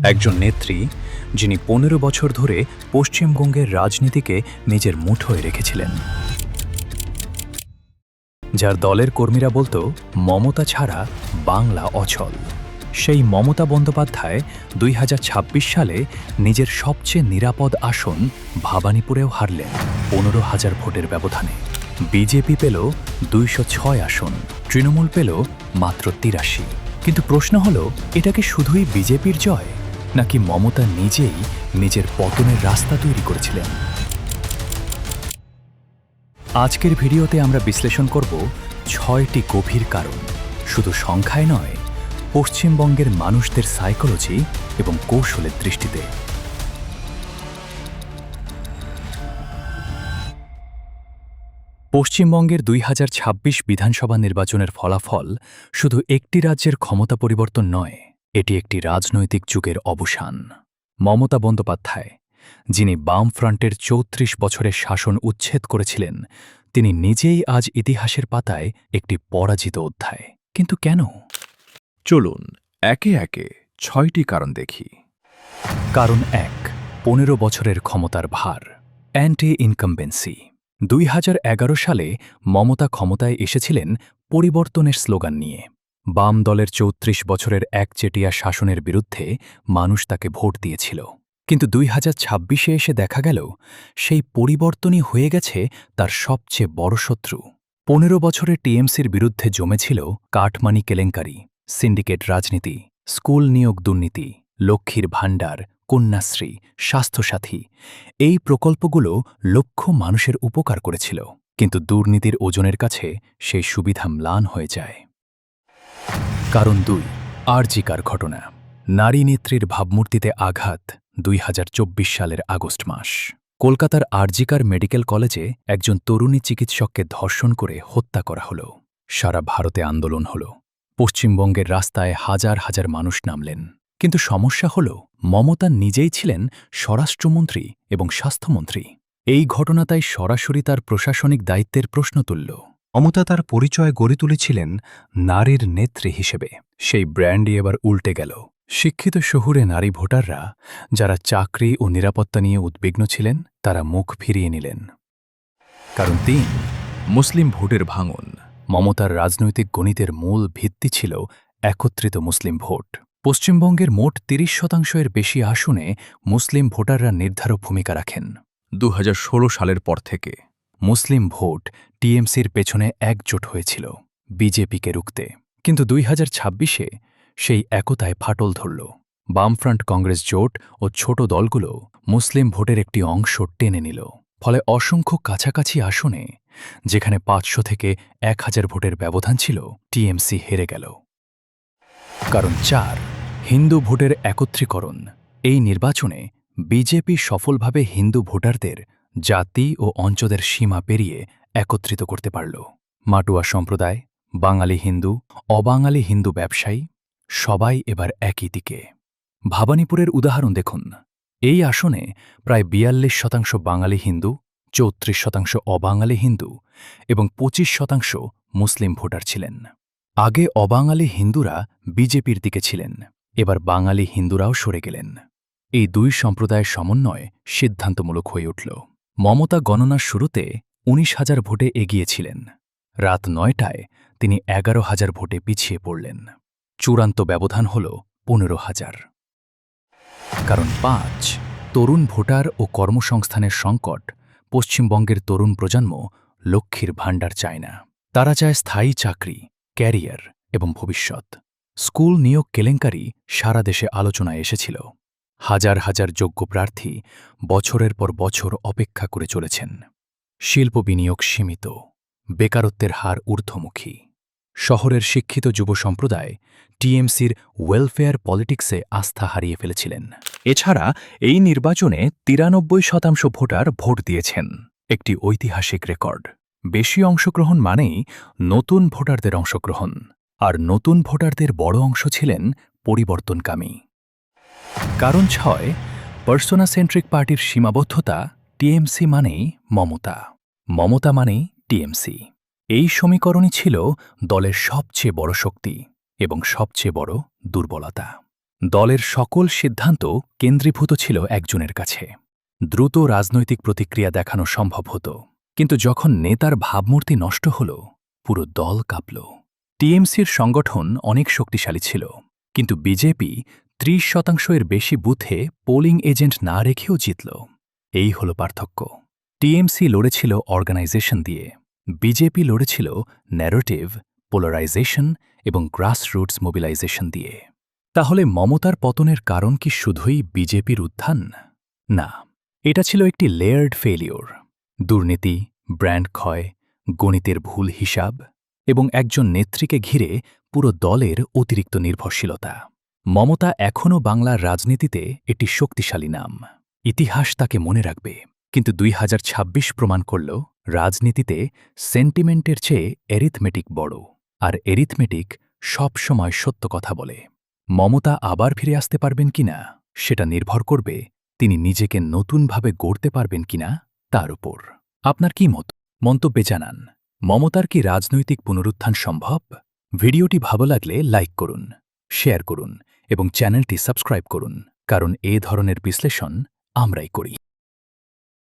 একজন নেত্রী যিনি ১৫ বছর ধরে পশ্চিমবঙ্গের রাজনীতিকে নিজের মুঠোয় রেখেছিলেন, যার দলের কর্মীরা বলতো মমতা ছাড়া বাংলা অচল। সেই মমতা বন্দ্যোপাধ্যায় ২০২৬ সালে নিজের সবচেয়ে নিরাপদ আসন ভবানীপুরেও হারলেন ১৫,০০০ ভোটের ব্যবধানে। বিজেপি পেল ২০৬ আসন, তৃণমূল পেল মাত্র ৮৩। কিন্তু প্রশ্ন হল, এটা কি শুধুই বিজেপির জয়, নাকি মমতা নিজেই নিজের পতনের রাস্তা তৈরি করেছিলেন? আজকের ভিডিওতে আমরা বিশ্লেষণ করব ৬টি গভীর কারণ, শুধু সংখ্যায় নয়, পশ্চিমবঙ্গের মানুষদের সাইকোলজি এবং কৌশলের দৃষ্টিতে। পশ্চিমবঙ্গের ২০২৬ বিধানসভা নির্বাচনের ফলাফল শুধু একটি রাজ্যের ক্ষমতা পরিবর্তন নয়, এটি একটি রাজনৈতিক যুগের অবসান। মমতা বন্দ্যোপাধ্যায়, যিনি বামফ্রন্টের ৩৪ বছরের শাসন উচ্ছেদ করেছিলেন, তিনি নিজেই আজ ইতিহাসের পাতায় একটি পরাজিত অধ্যায়। কিন্তু কেন? চলুন একে একে ৬টি কারণ দেখি। কারণ ১, ১৫ বছরের ক্ষমতার ভার, অ্যান্টি ইনকামবেন্সি। ২০১১ সালে মমতা ক্ষমতায় এসেছিলেন পরিবর্তনের স্লোগান নিয়ে। বাম দলের ৩৪ বছরের একচেটিয়া শাসনের বিরুদ্ধে মানুষ তাকে ভোট দিয়েছিল। কিন্তু ২০২৬-এ এসে দেখা গেল সেই পরিবর্তনই হয়ে গেছে তার সবচেয়ে বড় শত্রু। ১৫ বছরে টিএমসির বিরুদ্ধে জমেছিল কাটমানি কেলেঙ্কারি, সিন্ডিকেট রাজনীতি, স্কুল নিয়োগ দুর্নীতি, লক্ষ্মীর ভাণ্ডার, কন্যাশ্রী, স্বাস্থ্যসাথী। এই প্রকল্পগুলো লক্ষ মানুষের উপকার করেছিল, কিন্তু দুর্নীতির ওজনের কাছে সেই সুবিধা ম্লান হয়ে যায়। কারণ ২, আরজিকার ঘটনা, নারী নেত্রীর ভাবমূর্তিতে আঘাত। ২০২৪ সালের আগস্ট মাস, কলকাতার আরজিকার মেডিকেল কলেজে একজন তরুণী চিকিৎসককে ধর্ষণ করে হত্যা করা হল। সারা ভারতে আন্দোলন হল, পশ্চিমবঙ্গের রাস্তায় হাজার হাজার মানুষ নামলেন। কিন্তু সমস্যা হল, মমতা নিজেই ছিলেন স্বরাষ্ট্রমন্ত্রী এবং স্বাস্থ্যমন্ত্রী। এই ঘটনা তাই সরাসরি তার প্রশাসনিক দায়িত্বের প্রশ্ন তুলল। মমতা তার পরিচয় গড়ে তুলেছিলেন নারীর নেত্রী হিসেবে। সেই ব্র্যান্ডই এবার উল্টে গেল। শিক্ষিত শহুরে নারী ভোটাররা, যারা চাকরি ও নিরাপত্তা নিয়ে উদ্বিগ্ন ছিলেন, তারা মুখ ফিরিয়ে নিলেন। কারণ ৩, মুসলিম ভোটের ভাঙন। মমতার রাজনৈতিক গণিতের মূল ভিত্তি ছিল একত্রিত মুসলিম ভোট। পশ্চিমবঙ্গের মোট ৩০% বেশি আসনে মুসলিম ভোটাররা নির্ধারক ভূমিকা রাখেন। ২০১৬ সালের পর থেকে মুসলিম ভোট টিএমসির পেছনে একজোট হয়েছিল বিজেপিকে রুখতে। কিন্তু ২০২৬-এ সেই একতায় ফাটল ধরল। বামফ্রন্ট কংগ্রেস জোট ও ছোট দলগুলো মুসলিম ভোটের একটি অংশ টেনে নিল। ফলে অসংখ্য কাছাকাছি আসনে, যেখানে ৫০০ থেকে ১,০০০ ভোটের ব্যবধান ছিল, টিএমসি হেরে গেল। কারণ ৪, হিন্দু ভোটের একত্রীকরণ। এই নির্বাচনে বিজেপি সফলভাবে হিন্দু ভোটারদের জাতি ও অঞ্চলের সীমা পেরিয়ে একত্রিত করতে পারল। মাটুয়া সম্প্রদায়, বাঙালি হিন্দু, অবাঙালি হিন্দু ব্যবসায়ী, সবাই এবার একই দিকে। ভবানীপুরের উদাহরণ দেখুন। এই আসনে প্রায় ৪২% বাঙালি হিন্দু, ৩৪% অবাঙালি হিন্দু এবং ২৫% মুসলিম ভোটার ছিলেন। আগে অবাঙালি হিন্দুরা বিজেপির দিকে ছিলেন, এবার বাঙালি হিন্দুরাও সরে গেলেন। এই দুই সম্প্রদায়ের সমন্বয় সিদ্ধান্তমূলক হয়ে উঠল। মমতা গণনার শুরুতে ১৯,০০০ ভোটে এগিয়েছিলেন। রাত ৯টায় তিনি ১১,০০০ ভোটে পিছিয়ে পড়লেন। চূড়ান্ত ব্যবধান হল ১৫,০০০। কারণ ৫, তরুণ ভোটার ও কর্মসংস্থানের সংকট। পশ্চিমবঙ্গের তরুণ প্রজন্ম লক্ষ্মীর ভাণ্ডার চায় না। তারা চায় স্থায়ী চাকরি, ক্যারিয়ার এবং ভবিষ্যৎ। স্কুল নিয়োগ কেলেঙ্কারি সারা দেশে আলোচনায় এসেছিল। হাজার হাজার যোগ্য প্রার্থী বছরের পর বছর অপেক্ষা করে চলেছেন। শিল্প বিনিয়োগ সীমিত, বেকারত্বের হার ঊর্ধ্বমুখী। শহরের শিক্ষিত যুব সম্প্রদায় টিএমসির ওয়েলফেয়ার পলিটিক্সে আস্থা হারিয়ে ফেলেছিলেন। এছাড়া এই নির্বাচনে ৯৩% ভোটার ভোট দিয়েছেন, একটি ঐতিহাসিক রেকর্ড। বেশি অংশগ্রহণ মানেই নতুন ভোটারদের অংশগ্রহণ, আর নতুন ভোটারদের বড় অংশ ছিলেন পরিবর্তনকামী। কারণ ৬, পার্সোনা সেন্ট্রিক পার্টির সীমাবদ্ধতা। টিএমসি মানেই মমতা, মমতা মানেই টিএমসি। এই সমীকরণই ছিল দলের সবচেয়ে বড় শক্তি এবং সবচেয়ে বড় দুর্বলতা। দলের সকল সিদ্ধান্ত কেন্দ্রীভূত ছিল একজনের কাছে দ্রুত রাজনৈতিক প্রতিক্রিয়া দেখানো সম্ভব হতো কিন্তু যখন নেতার ভাবমূর্তি নষ্ট হল পুরো দল কাঁপল টিএমসির সংগঠন অনেক শক্তিশালী ছিল কিন্তু বিজেপি ৩০% বেশি বুথে পোলিং এজেন্ট না রেখেও জিতল এই হল পার্থক্য টিএমসি লড়েছিল অর্গানাইজেশন দিয়ে বিজেপি লড়েছিল ন্যারেটিভ পোলারাইজেশন এবং গ্রাসরুটস মোবিলাইজেশন দিয়ে তাহলে মমতার পতনের কারণ কি শুধুই বিজেপির উত্থান না এটা ছিল একটি লেয়ার্ড ফেলিওর দুর্নীতি ব্র্যান্ড ক্ষয় গণিতের ভুল হিসাব এবং একজন নেত্রীকে ঘিরে পুরো দলের অতিরিক্ত নির্ভরশীলতা মমতা এখনও বাংলার রাজনীতিতে একটি শক্তিশালী নাম ইতিহাস তাকে মনে রাখবে কিন্তু ২০২৬ প্রমাণ করল রাজনীতিতে সেন্টিমেন্টের চেয়ে এরিথমেটিক বড় আর এরিথমেটিক সবসময় সত্য কথা বলে মমতা আবার ফিরে আসতে পারবেন কিনা সেটা নির্ভর করবে তিনি নিজেকে নতুনভাবে গড়তে পারবেন কিনা তার উপর আপনার কি মন্তব্যে জানান মমতার কি রাজনৈতিক পুনরুত্থান সম্ভব ভিডিওটি ভালো লাগলে লাইক করুন শেয়ার করুন এবং চ্যানেলটি সাবস্ক্রাইব করুন কারণ এ ধরনের বিশ্লেষণ আমরাই করি